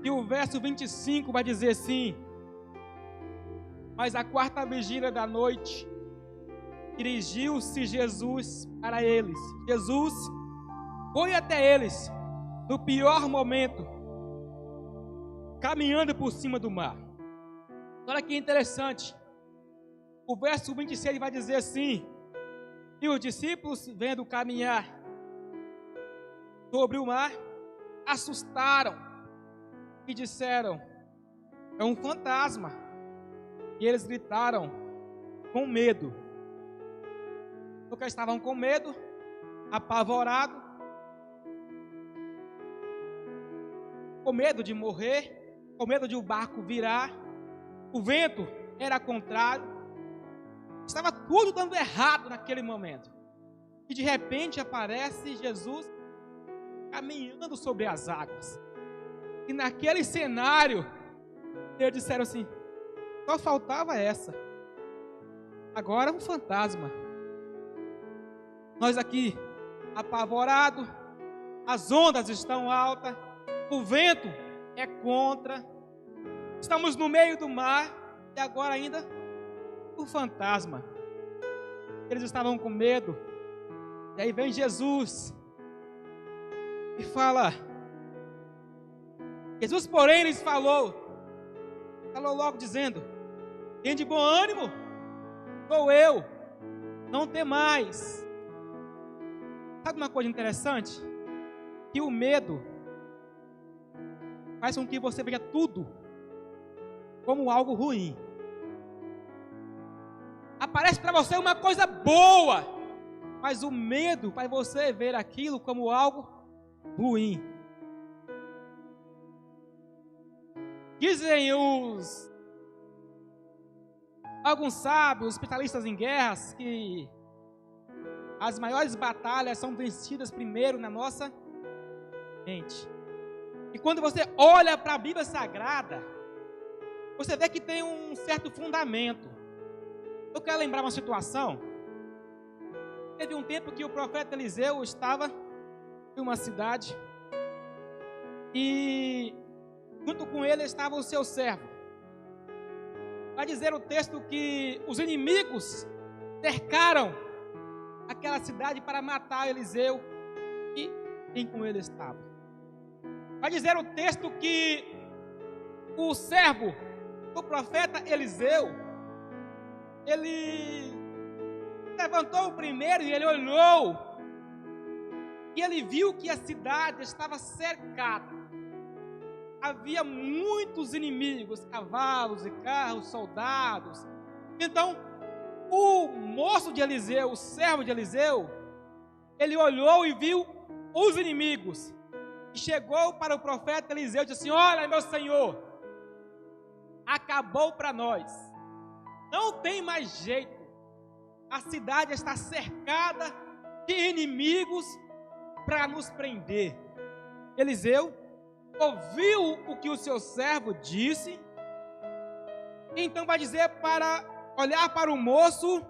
E o verso 25 vai dizer assim: mas à quarta vigília da noite, dirigiu-se Jesus para eles. Jesus foi até eles no pior momento, caminhando por cima do mar. Olha que interessante. O verso 26 vai dizer assim: e os discípulos, vendo caminhar sobre o mar, assustaram e disseram: é um fantasma. E eles gritaram com medo, porque estavam com medo, apavorados, com medo de morrer, com medo de o barco virar. O vento era contrário, estava tudo dando errado naquele momento. E de repente aparece Jesus caminhando sobre as águas. E naquele cenário, eles disseram assim: só faltava essa. Agora um fantasma. Nós aqui, apavorados, as ondas estão altas, o vento é contra, estamos no meio do mar, e agora ainda o fantasma. Eles estavam com medo. E aí vem Jesus e fala. Jesus, porém, lhes falou logo dizendo: tem de bom ânimo, sou eu, não temais. Sabe uma coisa interessante? Que o medo faz com que você veja tudo como algo ruim. Aparece para você uma coisa boa, mas o medo faz você ver aquilo como algo ruim. Dizem alguns sábios, especialistas em guerras, que as maiores batalhas são vencidas primeiro na nossa mente. E quando você olha para a Bíblia Sagrada, você vê que tem um certo fundamento. Eu quero lembrar uma situação. Teve um tempo que o profeta Eliseu estava em uma cidade e junto com ele estava o seu servo. Vai dizer o texto que os inimigos cercaram aquela cidade para matar Eliseu e quem com ele estava. Vai dizer o texto que o servo do profeta Eliseu, ele levantou o primeiro e ele olhou e ele viu que a cidade estava cercada. Havia muitos inimigos, cavalos e carros, soldados. Então, o moço de Eliseu, o servo de Eliseu, ele olhou e viu os inimigos. E chegou para o profeta Eliseu e disse assim: olha, meu senhor, acabou para nós. Não tem mais jeito. A cidade está cercada de inimigos para nos prender. Eliseu ouviu o que o seu servo disse, então vai dizer para olhar para o moço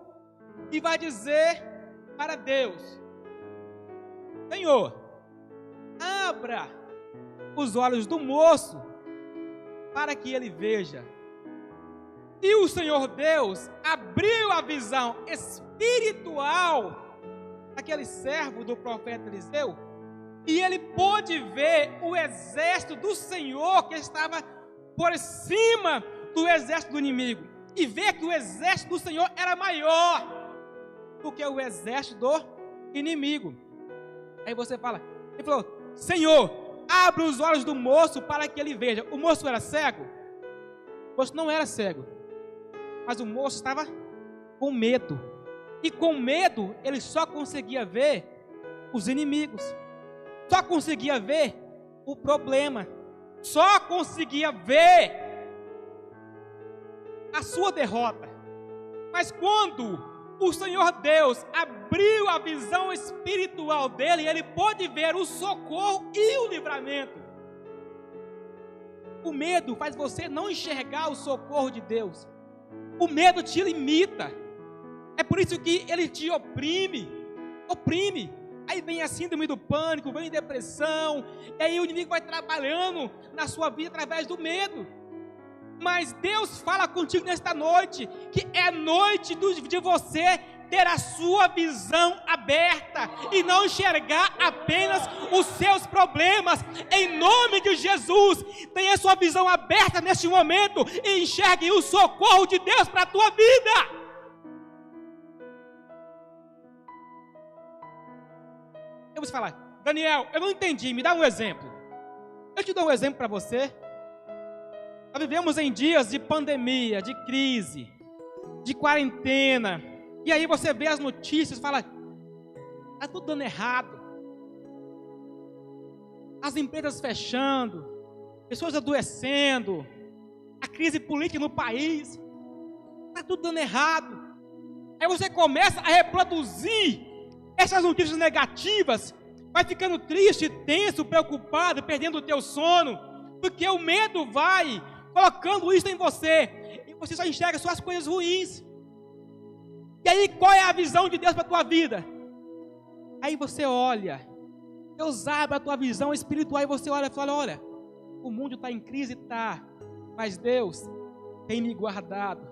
e vai dizer para Deus: Senhor, abra os olhos do moço para que ele veja. E o Senhor Deus abriu a visão espiritual daquele servo do profeta Eliseu, e ele pôde ver o exército do Senhor que estava por cima do exército do inimigo, e ver que o exército do Senhor era maior do que o exército do inimigo. Aí você fala, ele falou: Senhor, abre os olhos do moço para que ele veja. O moço era cego? O moço não era cego, mas o moço estava com medo, e com medo ele só conseguia ver os inimigos, só conseguia ver o problema, só conseguia ver a sua derrota. Mas quando o Senhor Deus abriu a visão espiritual dele, ele pôde ver o socorro e o livramento. O medo faz você não enxergar o socorro de Deus. O medo te limita. É por isso que ele te oprime. Aí vem a síndrome do pânico, vem depressão, e aí o inimigo vai trabalhando na sua vida através do medo. Mas Deus fala contigo nesta noite, que é noite de você ter a sua visão aberta e não enxergar apenas os seus problemas. Em nome de Jesus, tenha a sua visão aberta neste momento e enxergue o socorro de Deus para a tua vida. Eu vou te falar, Daniel, eu não entendi, me dá um exemplo. Eu te dou um exemplo para você. Nós vivemos em dias de pandemia, de crise, de quarentena. E aí você vê as notícias e fala, está tudo dando errado. As empresas fechando, pessoas adoecendo, a crise política no país, está tudo dando errado. Aí você começa a reproduzir essas notícias negativas, vai ficando triste, tenso, preocupado, perdendo o teu sono, porque o medo vai colocando isso em você, e você só enxerga só as coisas ruins. E aí, qual é a visão de Deus para a tua vida? Aí você olha, Deus abre a tua visão espiritual, e você olha e fala, olha, o mundo está em crise, está, mas Deus tem me guardado.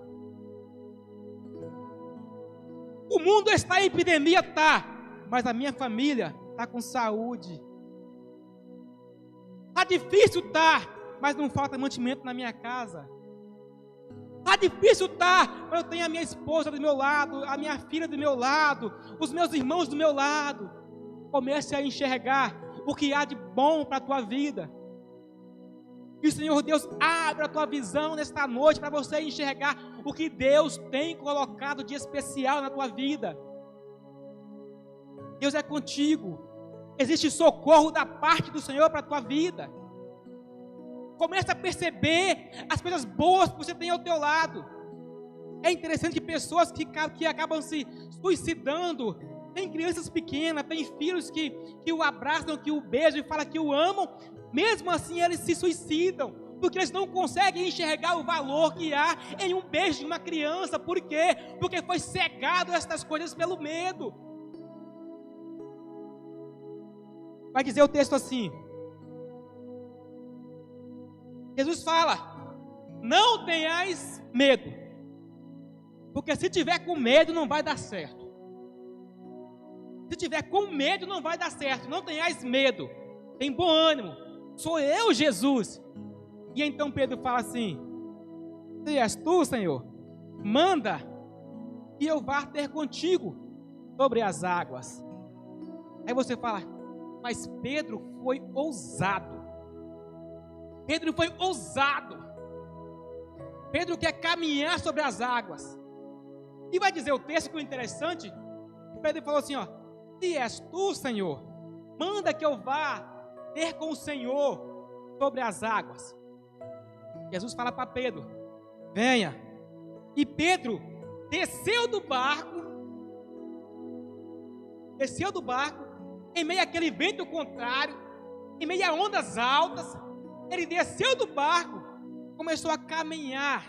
O mundo está em epidemia, está, mas a minha família está com saúde. Está difícil, está, mas não falta mantimento na minha casa. Está difícil, tá, mas eu tenho a minha esposa do meu lado, a minha filha do meu lado, os meus irmãos do meu lado. Comece a enxergar o que há de bom para a tua vida. E o Senhor Deus abre a tua visão nesta noite para você enxergar o que Deus tem colocado de especial na tua vida. Deus é contigo. Existe socorro da parte do Senhor para a tua vida. Comece a perceber as coisas boas que você tem ao teu lado. É interessante que pessoas que acabam se suicidando, tem crianças pequenas, tem filhos que o abraçam, que o beijam e falam que o amam, mesmo assim eles se suicidam, porque eles não conseguem enxergar o valor que há em um beijo de uma criança. Por quê? Porque foi cegado estas coisas pelo medo. Vai dizer o texto assim, Jesus fala, não tenhais medo, porque se tiver com medo não vai dar certo. Se tiver com medo não vai dar certo, não tenhais medo, tem bom ânimo, sou eu Jesus. E então Pedro fala assim, se és tu, Senhor, manda e eu vá ter contigo sobre as águas. Aí você fala, mas Pedro foi ousado. Pedro foi ousado. Pedro quer caminhar sobre as águas. E vai dizer o texto que é interessante. Pedro falou assim, ó, se és tu, Senhor, manda que eu vá ter com o Senhor sobre as águas. Jesus fala para Pedro, venha. E Pedro desceu do barco, em meio àquele vento contrário, em meio a ondas altas. Ele desceu do barco, começou a caminhar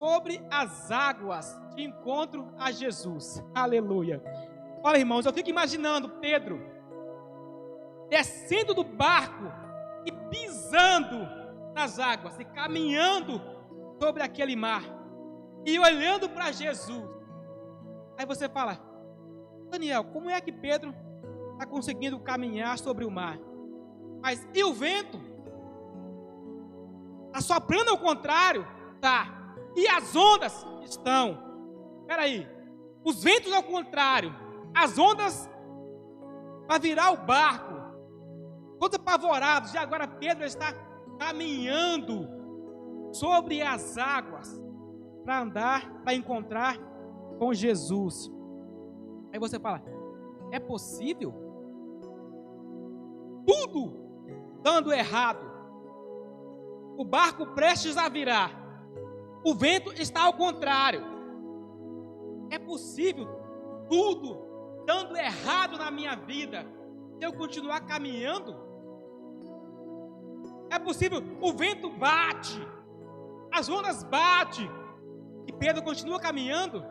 sobre as águas de encontro a Jesus. Aleluia. Olha, irmãos, eu fico imaginando Pedro descendo do barco e pisando nas águas, e caminhando sobre aquele mar, e olhando para Jesus. Aí você fala, Daniel, como é que Pedro está conseguindo caminhar sobre o mar? Mas e o vento? Está soprando ao contrário? Tá. E as ondas? Estão. Espera aí. Os ventos ao contrário. As ondas para virar o barco. Todos apavorados. E agora Pedro está caminhando sobre as águas para andar, para encontrar com Jesus. Aí você fala, é possível? Tudo dando errado. O barco prestes a virar. O vento está ao contrário. É possível tudo dando errado na minha vida se eu continuar caminhando? É possível, o vento bate, as ondas batem, e Pedro continua caminhando?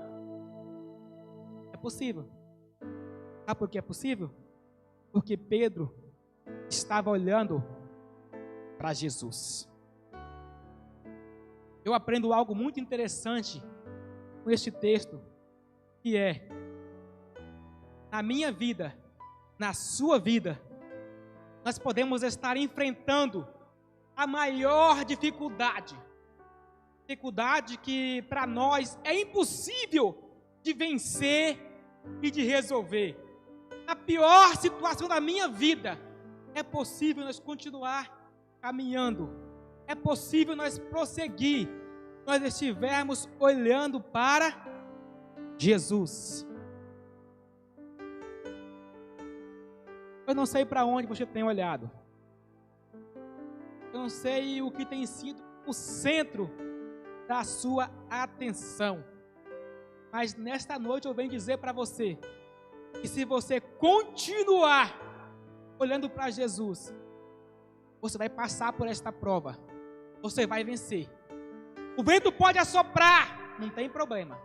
É possível. Sabe por que é possível? Porque Pedro estava olhando para Jesus. Eu aprendo algo muito interessante com este texto, que é, na minha vida, na sua vida, nós podemos estar enfrentando a maior dificuldade que para nós é impossível de vencer e de resolver. Na pior situação da minha vida, é possível nós continuar caminhando, é possível nós prosseguir, nós estivermos olhando para Jesus. Eu não sei para onde você tem olhado, eu não sei o que tem sido o centro da sua atenção, mas nesta noite eu venho dizer para você, que se você continuar olhando para Jesus, você vai passar por esta prova, você vai vencer. O vento pode assoprar, não tem problema.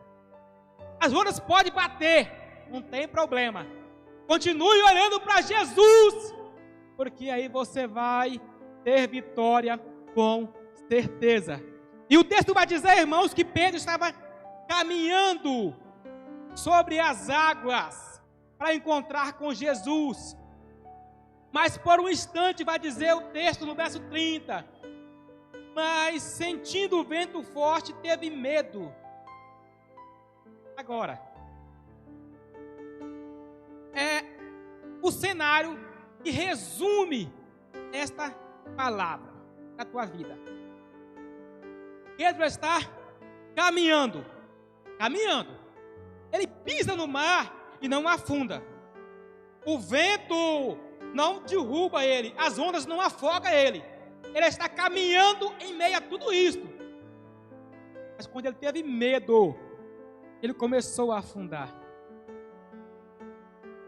As ondas podem bater, não tem problema. Continue olhando para Jesus, porque aí você vai ter vitória com certeza. E o texto vai dizer, irmãos, que Pedro estava caminhando sobre as águas para encontrar com Jesus. Mas por um instante, vai dizer o texto no verso 30, mas sentindo o vento forte, teve medo. Agora, é o cenário que resume esta palavra da tua vida. Pedro está caminhando. Ele pisa no mar e não afunda. O vento não derruba ele, as ondas não afogam ele. Ele está caminhando em meio a tudo isso. Mas quando ele teve medo, ele começou a afundar.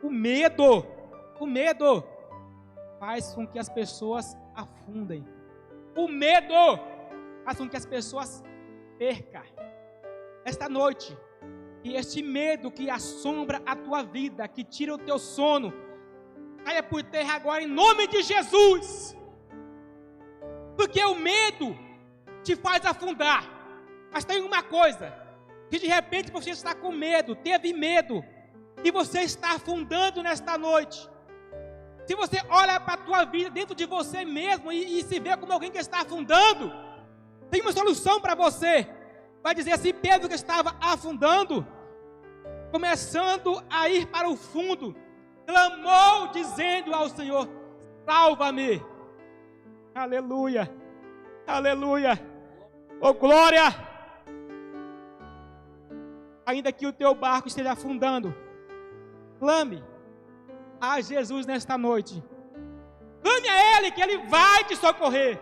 O medo faz com que as pessoas afundem. O medo faz com que as pessoas percam. Esta noite, que este medo que assombra a tua vida, que tira o teu sono, caia por terra agora em nome de Jesus. Porque o medo te faz afundar. Mas tem uma coisa, que de repente você está com medo, teve medo, e você está afundando nesta noite. Se você olha para a tua vida dentro de você mesmo e se vê como alguém que está afundando, tem uma solução para você. Vai dizer assim: Pedro, que estava afundando, começando a ir para o fundo, clamou dizendo ao Senhor: salva-me. Aleluia, aleluia, oh glória. Ainda que o teu barco esteja afundando, clame a Jesus nesta noite. Clame a Ele, que Ele vai te socorrer.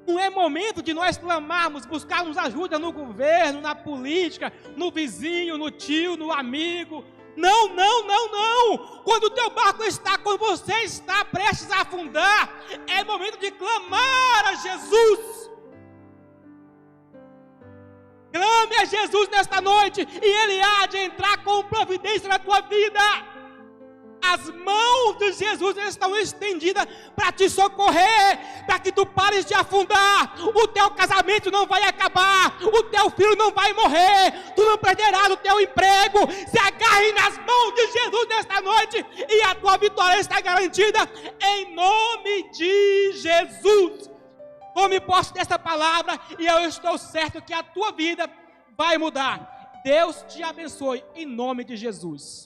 Não é momento de nós clamarmos, buscarmos ajuda no governo, na política, no vizinho, no tio, no amigo. Não, não, não, não. Quando o teu barco está, quando você está prestes a afundar, é momento de clamar a Jesus. Clame a Jesus nesta noite e Ele há de entrar com providência na tua vida. As mãos de Jesus estão estendidas para te socorrer, para que tu pares de afundar. O teu casamento não vai acabar, o teu filho não vai morrer, tu não perderás o teu emprego. Se agarre nas mãos de Jesus nesta noite e a tua vitória está garantida em nome de Jesus. Tome posse dessa palavra e eu estou certo que a tua vida vai mudar. Deus te abençoe em nome de Jesus.